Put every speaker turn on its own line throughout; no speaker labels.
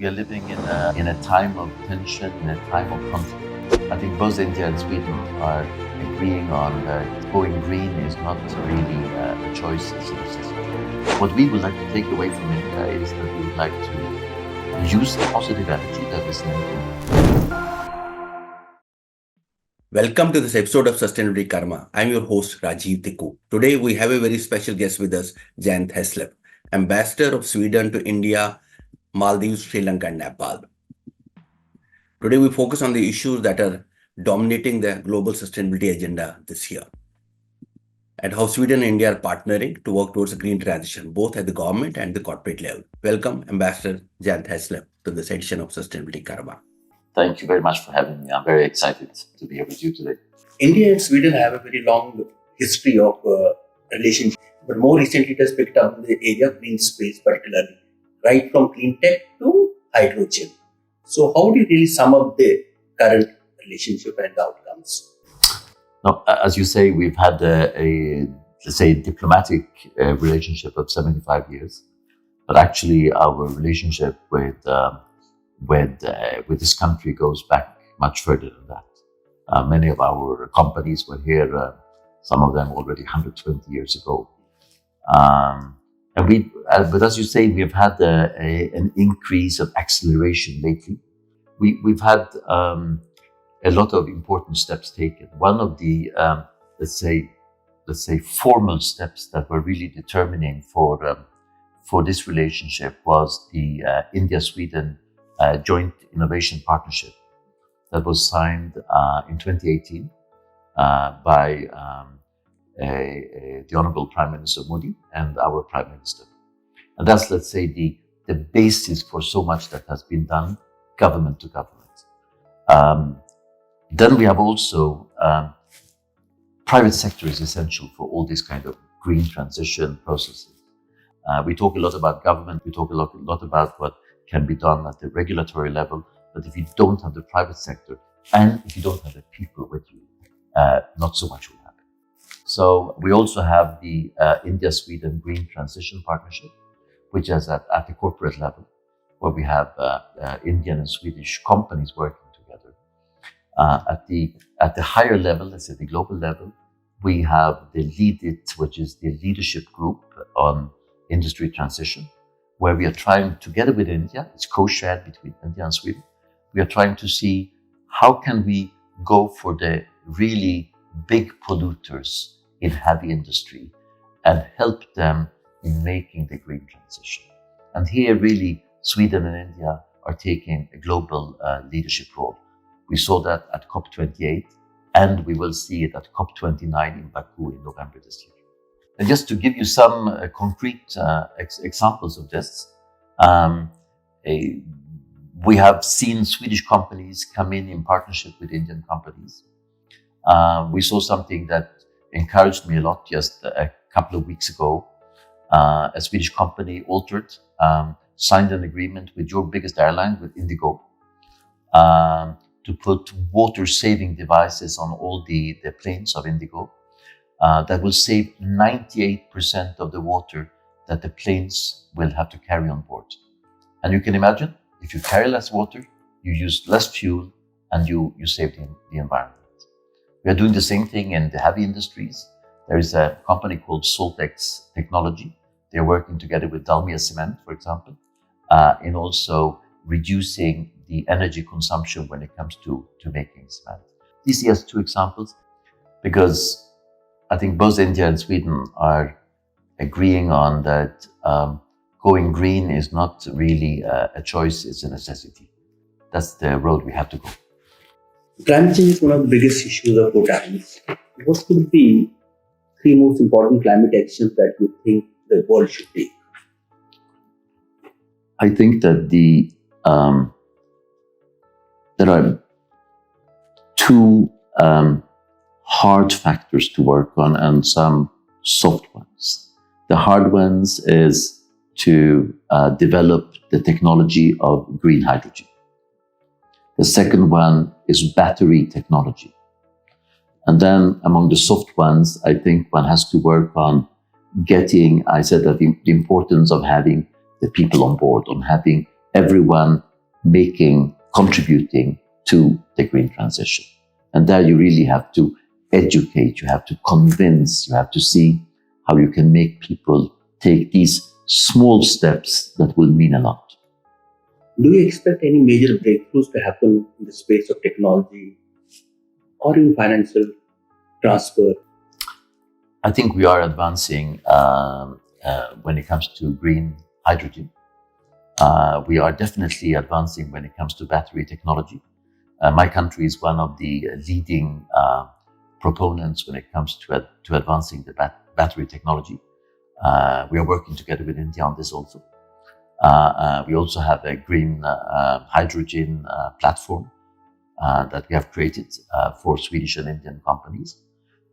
We are living in a time of tension, in a time of conflict. I think both India and Sweden are agreeing on that going green is not really a choice, it's a necessity. What we would like to take away from India is that we would like to use the positive energy that is in India.
Welcome to this episode of Sustainability Karma. I'm your host, Rajiv Tikoo. Today, we have a very special guest with us, Jan Thesleff, Ambassador of Sweden to India, Maldives, Sri Lanka, and Nepal. Today, we focus on the issues that are dominating the global sustainability agenda this year and how Sweden and India are partnering to work towards a green transition, both at the government and the corporate level. Welcome, Ambassador Jan Thesleff, to this edition of Sustainability Karma.
Thank you very much for having me. I'm very excited to be here with you today.
India and Sweden have a very long history of relationship, but more recently it has picked up in the area of green space, particularly, right from clean tech to hydrogen. So how do you really sum up the current relationship and the outcomes?
Now, as you say, we've had let's say, diplomatic relationship of 75 years, but actually our relationship with this country goes back much further than that. Many of our companies were here, some of them already 120 years ago. But as you say, we have had an increase of acceleration lately. We've had a lot of important steps taken. One of the let's say formal steps that were really determining for this relationship was the India-Sweden joint innovation partnership that was signed in 2018 by the Honorable Prime Minister Modi and our Prime Minister. And that's, let's say, the basis for so much that has been done government to government. Then we have also private sector is essential for all these kind of green transition processes. We talk a lot about government, we talk a lot about what can be done at the regulatory level, but if you don't have the private sector and if you don't have the people with you, not so much will happen. So we also have the India-Sweden Green Transition Partnership, which is at the corporate level, where we have Indian and Swedish companies working together. At the higher level, let's say the global level, we have the Lead It, which is the leadership group on industry transition, where we are trying, together with India, it's co-shared between India and Sweden, we are trying to see how can we go for the really big polluters in heavy industry and help them in making the green transition. And here really Sweden and India are taking a global leadership role. We saw that at COP28 and we will see it at COP29 in Baku in November this year. And just to give you some concrete examples of this, we have seen Swedish companies come in partnership with Indian companies. We saw something that encouraged me a lot just a couple of weeks ago. A Swedish company, Altered, signed an agreement with your biggest airline, with Indigo, to put water-saving devices on all the planes of Indigo. That will save 98% of the water that the planes will have to carry on board. And you can imagine, if you carry less water, you use less fuel and you save the environment. We are doing the same thing in the heavy industries. There is a company called Saltex Technology. They're working together with Dalmia Cement, for example, in also reducing the energy consumption when it comes to making cement. These are just two examples, because I think both India and Sweden are agreeing on that going green is not really a choice, it's a necessity. That's the road we have to go.
Climate change is one of the biggest issues of our times. What could be three most important climate actions that you think the world should take?
I think that there are two hard factors to work on and some soft ones. The hard ones is to develop the technology of green hydrogen. The second one is battery technology. And then among the soft ones, I think one has to work on I said that the importance of having the people on board, on having everyone contributing to the green transition. And there you really have to educate, you have to convince, you have to see how you can make people take these small steps that will mean a lot.
Do you expect any major breakthroughs to happen in the space of technology or in financial transfer?
I think we are advancing when it comes to green hydrogen. We are definitely advancing when it comes to battery technology. My country is one of the leading proponents when it comes to advancing the battery technology. We are working together with India on this also. We also have a green hydrogen platform that we have created for Swedish and Indian companies.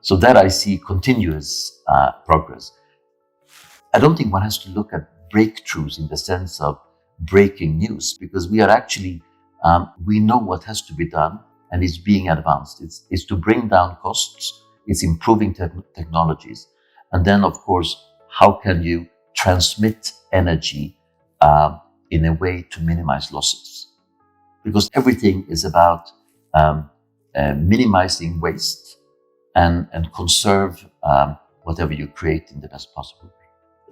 So that I see continuous progress. I don't think one has to look at breakthroughs in the sense of breaking news, because we are actually, we know what has to be done and it's being advanced. It's to bring down costs, it's improving technologies. And then, of course, how can you transmit energy in a way to minimize losses? Because everything is about minimizing waste and conserve whatever you create in the best possible way.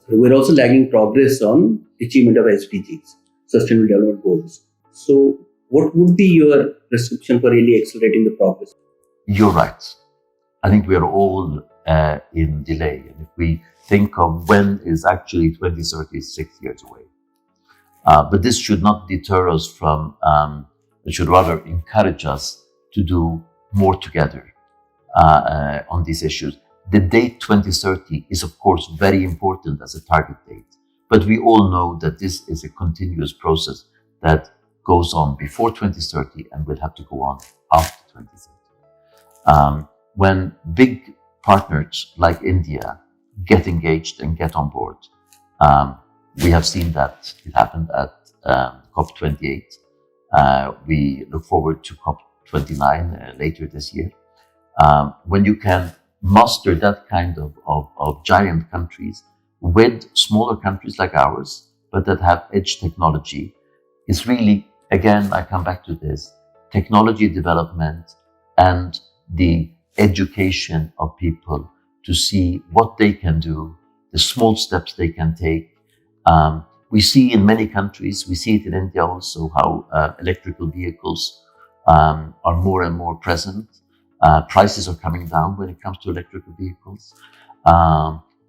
We're also lagging progress on achievement of SDGs, Sustainable Development Goals. So what would be your prescription for really accelerating the progress?
You're right. I think we are all in delay. And if we think of when is actually 2030, 6 years away. But this should not deter us from, it should rather encourage us to do more together on these issues. The date 2030 is, of course, very important as a target date. But we all know that this is a continuous process that goes on before 2030 and will have to go on after 2030. When big partners like India get engaged and get on board, we have seen that it happened at COP28. We look forward to COP29 later this year. When you can muster that kind of giant countries with smaller countries like ours, but that have edge technology, is really, again, I come back to this, technology development and the education of people to see what they can do, the small steps they can take. We see in many countries, we see it in India also, how electrical vehicles are more and more present. Prices are coming down when it comes to electrical vehicles.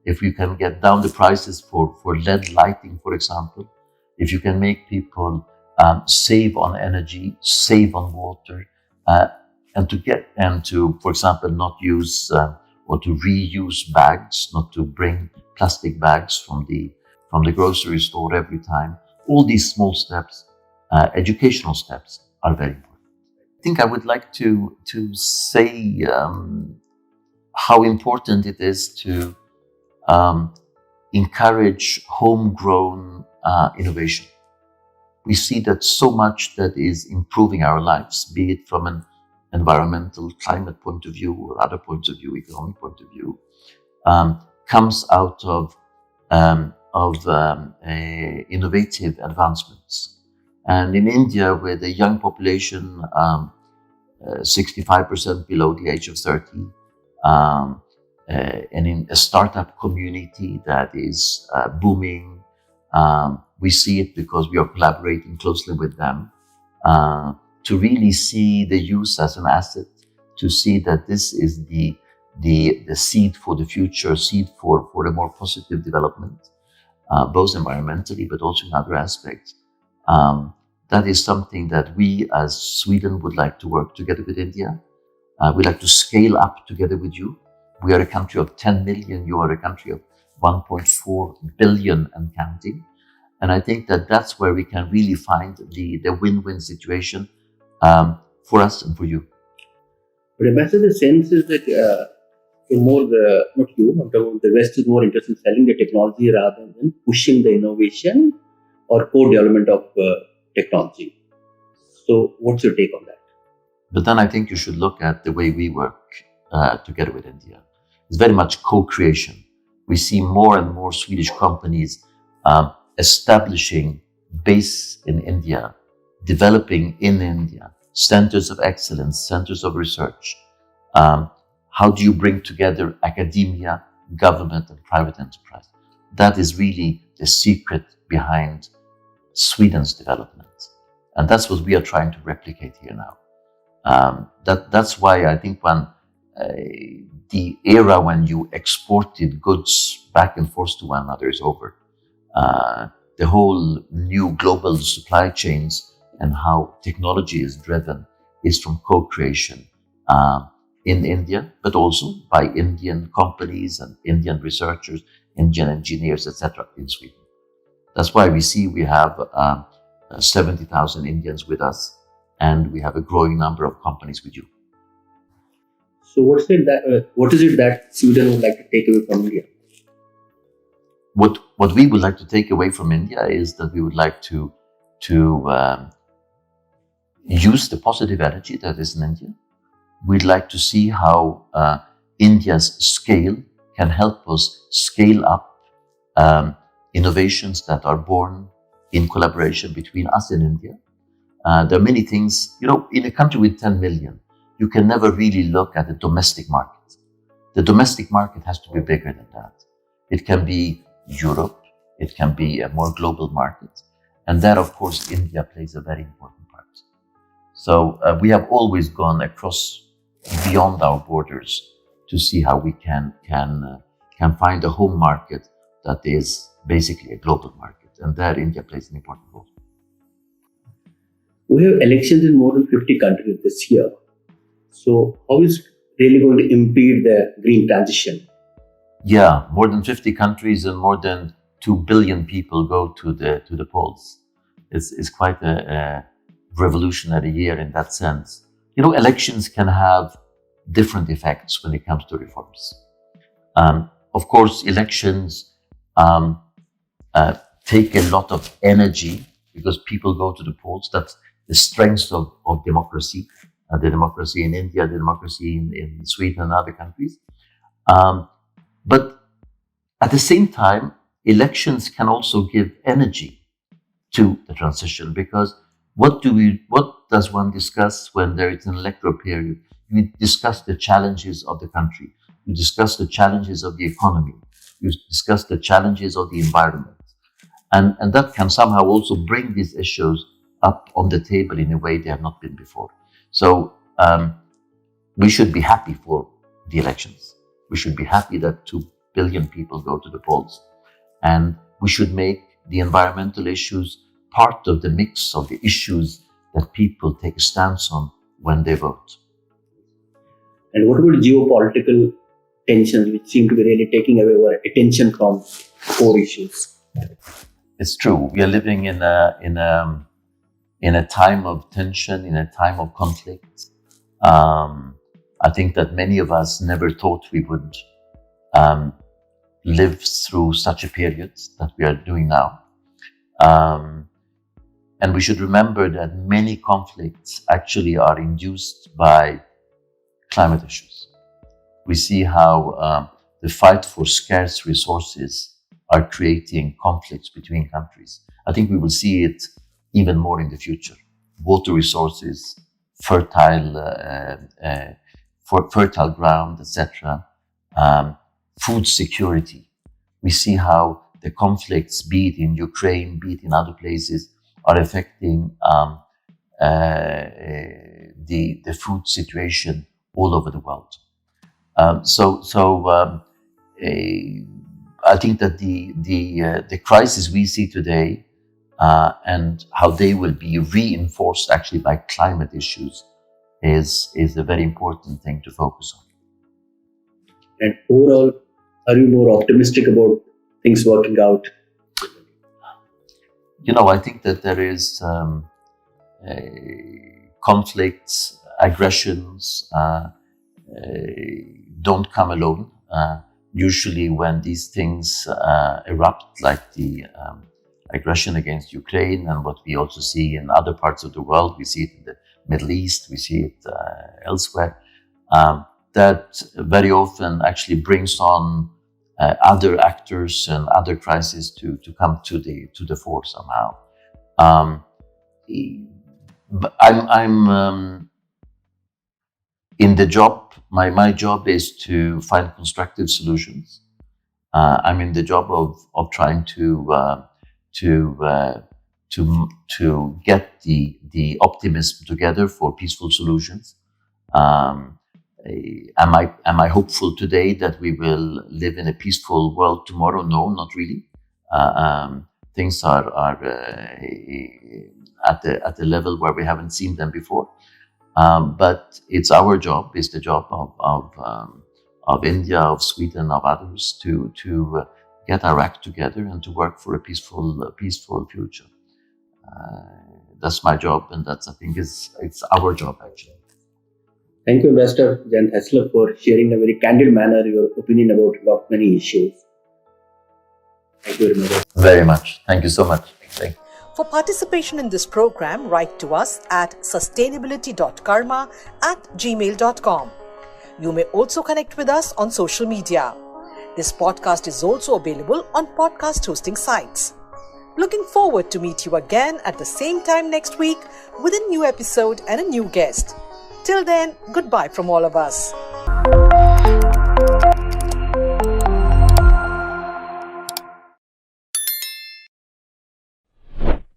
If you can get down the prices for LED lighting, for example, if you can make people save on energy, save on water, and to, for example, not use or to reuse bags, not to bring plastic bags from the grocery store every time. All these small steps, educational steps, are very important. I think I would like to say how important it is to encourage homegrown innovation. We see that so much that is improving our lives, be it from an environmental climate point of view or other points of view, economic point of view, comes out of innovative advancements. And in India, with a young population, 65% below the age of 30, and in a startup community that is booming, we see it because we are collaborating closely with them to really see the use as an asset, to see that this is the seed for the future, seed for a more positive development, both environmentally but also in other aspects. That is something that we as Sweden would like to work together with India. We'd like to scale up together with you. We are a country of 10 million. You are a country of 1.4 billion and counting. And I think that that's where we can really find the win-win situation for us and for you.
But Ambassador, the sense is that the West is more interested in selling the technology rather than pushing the innovation or co-development of technology. So what's your take on that?
But then I think you should look at the way we work together with India. It's very much co-creation. We see more and more Swedish companies establishing base in India, developing in India centers of excellence, centers of research. How do you bring together academia, government, and private enterprise? That is really the secret behind Sweden's development. And that's what we are trying to replicate here now. That's why I think when the era when you exported goods back and forth to one another is over. The whole new global supply chains and how technology is driven is from co-creation in India, but also by Indian companies and Indian researchers, Indian engineers, etc. in Sweden. That's why we see we have 70,000 Indians with us, and we have a growing number of companies with you.
So what is it that Sweden would like to take away from India?
What we would like to take away from India is that we would like to use the positive energy that is in India. We'd like to see how India's scale can help us scale up innovations that are born in collaboration between us and India. There are many things, in a country with 10 million, you can never really look at the domestic market. The domestic market has to be bigger than that. It can be Europe, it can be a more global market. And there, of course, India plays a very important part. So we have always gone across beyond our borders to see how we can find a home market that is basically a global market. And there India plays an important role.
We have elections in more than 50 countries this year. So how is really going to impede the green transition?
Yeah, more than 50 countries and more than 2 billion people go to the polls. It's quite a revolutionary year in that sense. Elections can have different effects when it comes to reforms. Of course, elections take a lot of energy because people go to the polls. That's the strength of democracy, the democracy in India, the democracy in Sweden and other countries. But at the same time, elections can also give energy to the transition, because what does one discuss when there is an electoral period? You discuss the challenges of the country. You discuss the challenges of the economy. You discuss the challenges of the environment. And that can somehow also bring these issues up on the table in a way they have not been before. So we should be happy for the elections. We should be happy that 2 billion people go to the polls. And we should make the environmental issues part of the mix of the issues that people take a stance on when they vote.
And what about geopolitical tensions, which seem to be really taking away our attention from core issues?
It's true. We are living in a time of tension, in a time of conflict. I think that many of us never thought we would live through such a period that we are doing now. And we should remember that many conflicts actually are induced by climate issues. We see how the fight for scarce resources are creating conflicts between countries. I think we will see it even more in the future. Water resources, fertile ground, etc. Food security. We see how the conflicts, be it in Ukraine, be it in other places, are affecting the food situation all over the world. I think that the crisis we see today and how they will be reinforced actually by climate issues is a very important thing to focus on.
And overall, are you more optimistic about things working out?
I think that there is conflicts, aggressions don't come alone. Usually when these things erupt, like the aggression against Ukraine and what we also see in other parts of the world, we see it in the Middle East, we see it elsewhere, that very often actually brings on other actors and other crises to come to the fore somehow. but I'm in the job. My job is to find constructive solutions. I'm in the job of trying to get the optimism together for peaceful solutions. Am I hopeful today that we will live in a peaceful world tomorrow? No, not really. Things are at the level where we haven't seen them before. But it's our job, it's the job of India, of Sweden, of others to get our act together and to work for a peaceful future. That's my job, and I think it's our job actually.
Thank you, Ambassador Jan Thesleff, for sharing in a very candid manner your opinion about many issues. Thank you very much.
Very much. Thank you so much. Thank you.
For participation in this program, write to us at sustainability.karma@gmail.com. You may also connect with us on social media. This podcast is also available on podcast hosting sites. Looking forward to meet you again at the same time next week with a new episode and a new guest. Till then, goodbye from all of us.